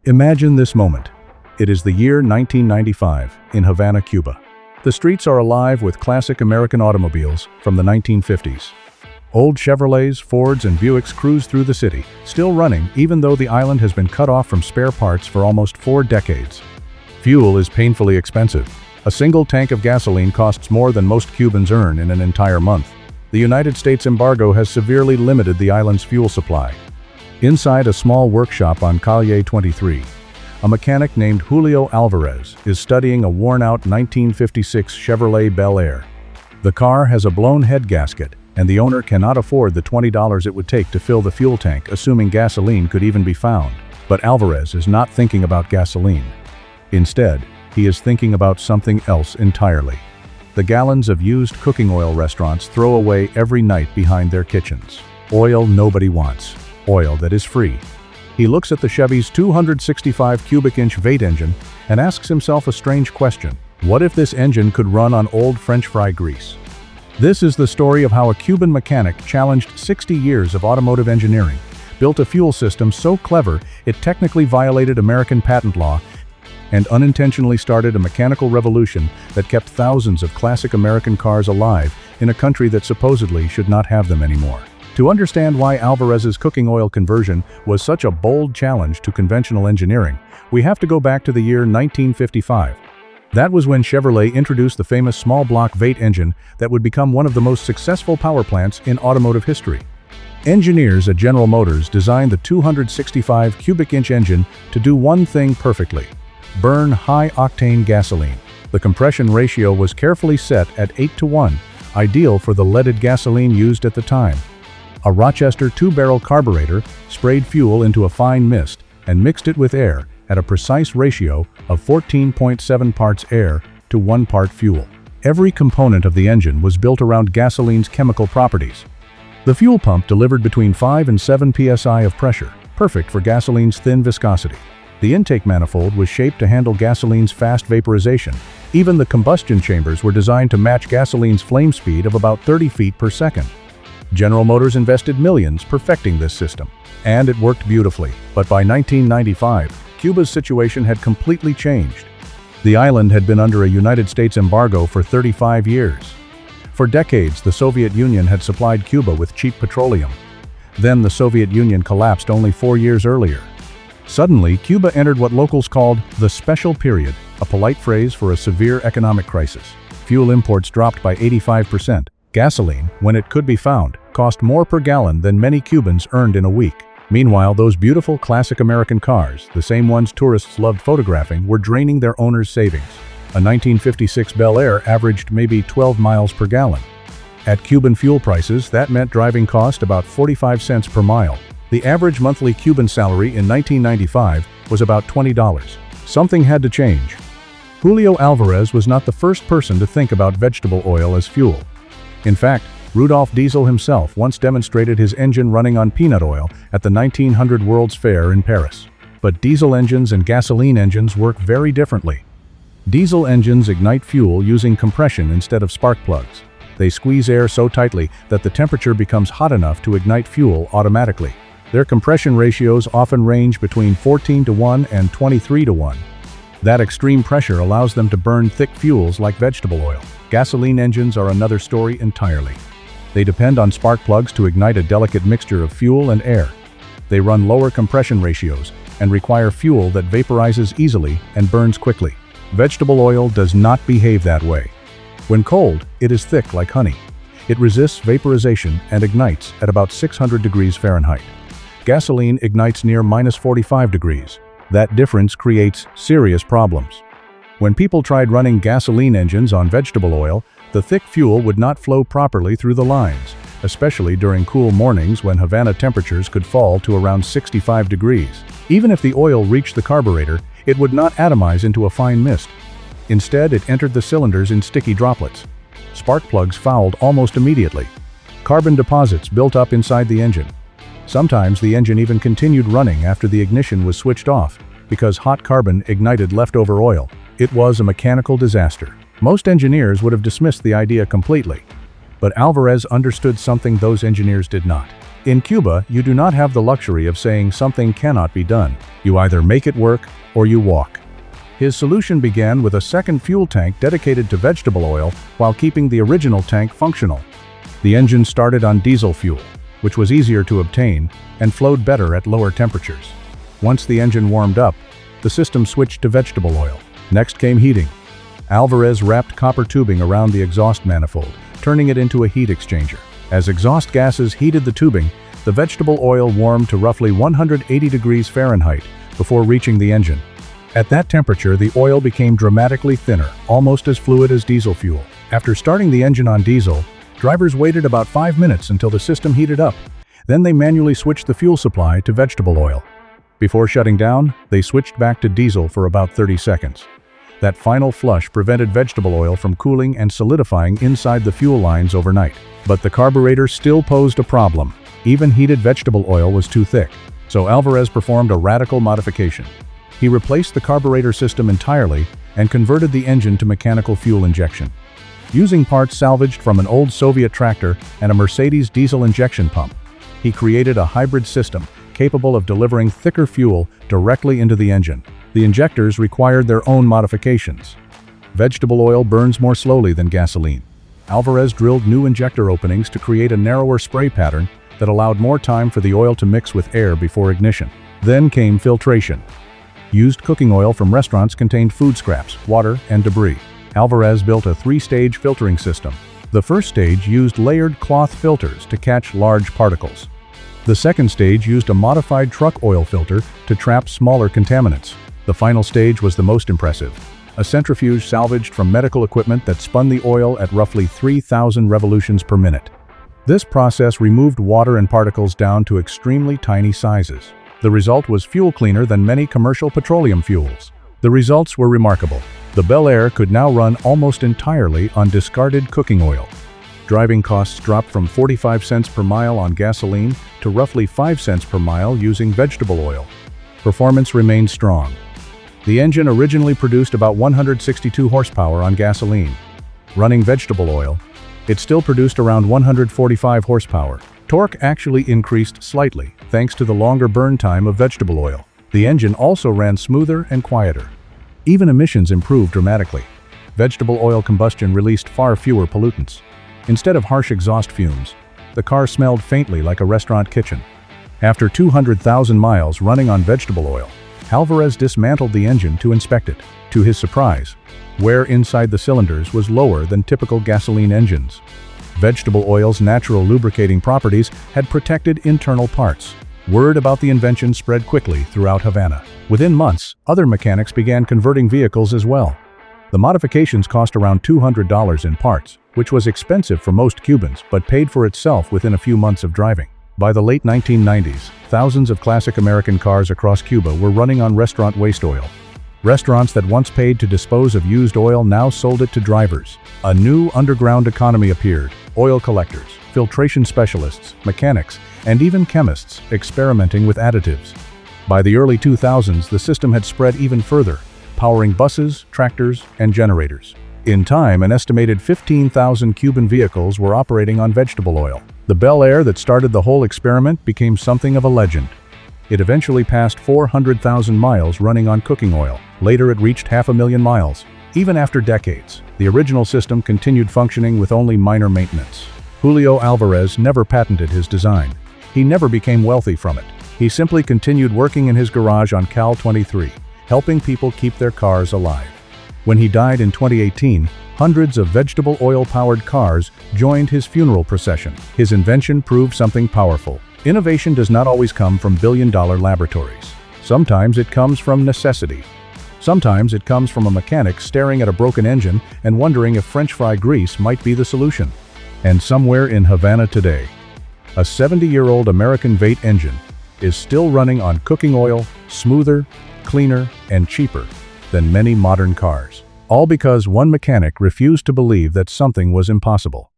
Imagine this moment. It is the year 1995 in Havana, Cuba. The streets are alive with classic American automobiles from the 1950s. Old Chevrolets, Fords, and Buicks cruise through the city, still running even though the island has been cut off from spare parts for almost 4 decades. Fuel is painfully expensive. A single tank of gasoline costs more than most Cubans earn in an entire month. The United States embargo has severely limited the island's fuel supply. Inside a small workshop on Calle 23, a mechanic named Julio Alvarez is studying a worn-out 1956 Chevrolet Bel Air. The car has a blown head gasket, and the owner cannot afford the $20 it would take to fill the fuel tank, assuming gasoline could even be found. But Alvarez is not thinking about gasoline. Instead, he is thinking about something else entirely. The gallons of used cooking oil restaurants throw away every night behind their kitchens. Oil nobody wants. Oil that is free. He looks at the Chevy's 265 cubic inch V8 engine and asks himself a strange question. What if this engine could run on old French fry grease? This is the story of how a Cuban mechanic challenged 60 years of automotive engineering, built a fuel system so clever it technically violated American patent law, and unintentionally started a mechanical revolution that kept thousands of classic American cars alive in a country that supposedly should not have them anymore. To understand why Alvarez's cooking oil conversion was such a bold challenge to conventional engineering, we have to go back to the year 1955. That was when Chevrolet introduced the famous small-block V8 engine that would become one of the most successful power plants in automotive history. Engineers at General Motors designed the 265 cubic inch engine to do one thing perfectly: burn high-octane gasoline. The compression ratio was carefully set at 8:1, ideal for the leaded gasoline used at the time. A Rochester 2-barrel carburetor sprayed fuel into a fine mist and mixed it with air at a precise ratio of 14.7 parts air to 1 part fuel. Every component of the engine was built around gasoline's chemical properties. The fuel pump delivered between 5 and 7 psi of pressure, perfect for gasoline's thin viscosity. The intake manifold was shaped to handle gasoline's fast vaporization. Even the combustion chambers were designed to match gasoline's flame speed of about 30 feet per second. General Motors invested millions perfecting this system, and it worked beautifully. But by 1995, Cuba's situation had completely changed. The island had been under a United States embargo for 35 years. For decades, the Soviet Union had supplied Cuba with cheap petroleum. Then the Soviet Union collapsed only 4 years earlier. Suddenly, Cuba entered what locals called the special period, a polite phrase for a severe economic crisis. Fuel imports dropped by 85%. Gasoline, when it could be found, cost more per gallon than many Cubans earned in a week. Meanwhile, those beautiful classic American cars, the same ones tourists loved photographing, were draining their owners' savings. A 1956 Bel Air averaged maybe 12 miles per gallon. At Cuban fuel prices, that meant driving cost about 45 cents per mile. The average monthly Cuban salary in 1995 was about $20. Something had to change. Julio Alvarez was not the first person to think about vegetable oil as fuel. In fact, Rudolf Diesel himself once demonstrated his engine running on peanut oil at the 1900 World's Fair in Paris. But diesel engines and gasoline engines work very differently. Diesel engines ignite fuel using compression instead of spark plugs. They squeeze air so tightly that the temperature becomes hot enough to ignite fuel automatically. Their compression ratios often range between 14:1 and 23:1. That extreme pressure allows them to burn thick fuels like vegetable oil. Gasoline engines are another story entirely. They depend on spark plugs to ignite a delicate mixture of fuel and air. They run lower compression ratios and require fuel that vaporizes easily and burns quickly. Vegetable oil does not behave that way. When cold, it is thick like honey. It resists vaporization and ignites at about 600 degrees Fahrenheit. Gasoline ignites near -45 degrees. That difference creates serious problems. When people tried running gasoline engines on vegetable oil, the thick fuel would not flow properly through the lines, especially during cool mornings when Havana temperatures could fall to around 65 degrees. Even if the oil reached the carburetor, it would not atomize into a fine mist. Instead, it entered the cylinders in sticky droplets. Spark plugs fouled almost immediately. Carbon deposits built up inside the engine. Sometimes the engine even continued running after the ignition was switched off, because hot carbon ignited leftover oil. It was a mechanical disaster. Most engineers would have dismissed the idea completely. But Alvarez understood something those engineers did not. In Cuba, you do not have the luxury of saying something cannot be done. You either make it work or you walk. His solution began with a second fuel tank dedicated to vegetable oil while keeping the original tank functional. The engine started on diesel fuel, which was easier to obtain and flowed better at lower temperatures. Once the engine warmed up, the system switched to vegetable oil. Next came heating. Alvarez wrapped copper tubing around the exhaust manifold, turning it into a heat exchanger. As exhaust gases heated the tubing, the vegetable oil warmed to roughly 180 degrees Fahrenheit before reaching the engine. At that temperature, the oil became dramatically thinner, almost as fluid as diesel fuel. After starting the engine on diesel, drivers waited about 5 minutes until the system heated up. Then they manually switched the fuel supply to vegetable oil. Before shutting down, they switched back to diesel for about 30 seconds. That final flush prevented vegetable oil from cooling and solidifying inside the fuel lines overnight. But the carburetor still posed a problem. Even heated vegetable oil was too thick. So Alvarez performed a radical modification. He replaced the carburetor system entirely and converted the engine to mechanical fuel injection. Using parts salvaged from an old Soviet tractor and a Mercedes diesel injection pump, he created a hybrid system capable of delivering thicker fuel directly into the engine. The injectors required their own modifications. Vegetable oil burns more slowly than gasoline. Alvarez drilled new injector openings to create a narrower spray pattern that allowed more time for the oil to mix with air before ignition. Then came filtration. Used cooking oil from restaurants contained food scraps, water, and debris. Alvarez built a 3-stage filtering system. The first stage used layered cloth filters to catch large particles. The second stage used a modified truck oil filter to trap smaller contaminants. The final stage was the most impressive. A centrifuge salvaged from medical equipment that spun the oil at roughly 3,000 revolutions per minute. This process removed water and particles down to extremely tiny sizes. The result was fuel cleaner than many commercial petroleum fuels. The results were remarkable. The Bel Air could now run almost entirely on discarded cooking oil. Driving costs dropped from 45 cents per mile on gasoline to roughly 5 cents per mile using vegetable oil. Performance remained strong. The engine originally produced about 162 horsepower on gasoline. Running vegetable oil, it still produced around 145 horsepower. Torque actually increased slightly, thanks to the longer burn time of vegetable oil. The engine also ran smoother and quieter. Even emissions improved dramatically. Vegetable oil combustion released far fewer pollutants. Instead of harsh exhaust fumes, the car smelled faintly like a restaurant kitchen. After 200,000 miles running on vegetable oil, Alvarez dismantled the engine to inspect it. To his surprise, wear inside the cylinders was lower than typical gasoline engines. Vegetable oil's natural lubricating properties had protected internal parts. Word about the invention spread quickly throughout Havana. Within months, other mechanics began converting vehicles as well. The modifications cost around $200 in parts, which was expensive for most Cubans but paid for itself within a few months of driving. By the late 1990s, thousands of classic American cars across Cuba were running on restaurant waste oil. Restaurants that once paid to dispose of used oil now sold it to drivers. A new underground economy appeared: oil collectors, filtration specialists, mechanics, and even chemists experimenting with additives. By the early 2000s, the system had spread even further, powering buses, tractors, and generators. In time, an estimated 15,000 Cuban vehicles were operating on vegetable oil. The Bel Air that started the whole experiment became something of a legend. It eventually passed 400,000 miles running on cooking oil. Later, it reached 500,000 miles. Even after decades, the original system continued functioning with only minor maintenance. Julio Alvarez never patented his design. He never became wealthy from it. He simply continued working in his garage on Cal 23, helping people keep their cars alive. When he died in 2018, hundreds of vegetable oil-powered cars joined his funeral procession. His invention proved something powerful. Innovation does not always come from billion-dollar laboratories. Sometimes it comes from necessity. Sometimes it comes from a mechanic staring at a broken engine and wondering if French fry grease might be the solution. And somewhere in Havana today, a 70-year-old American V8 engine is still running on cooking oil, smoother, cleaner, and cheaper than many modern cars. All because one mechanic refused to believe that something was impossible.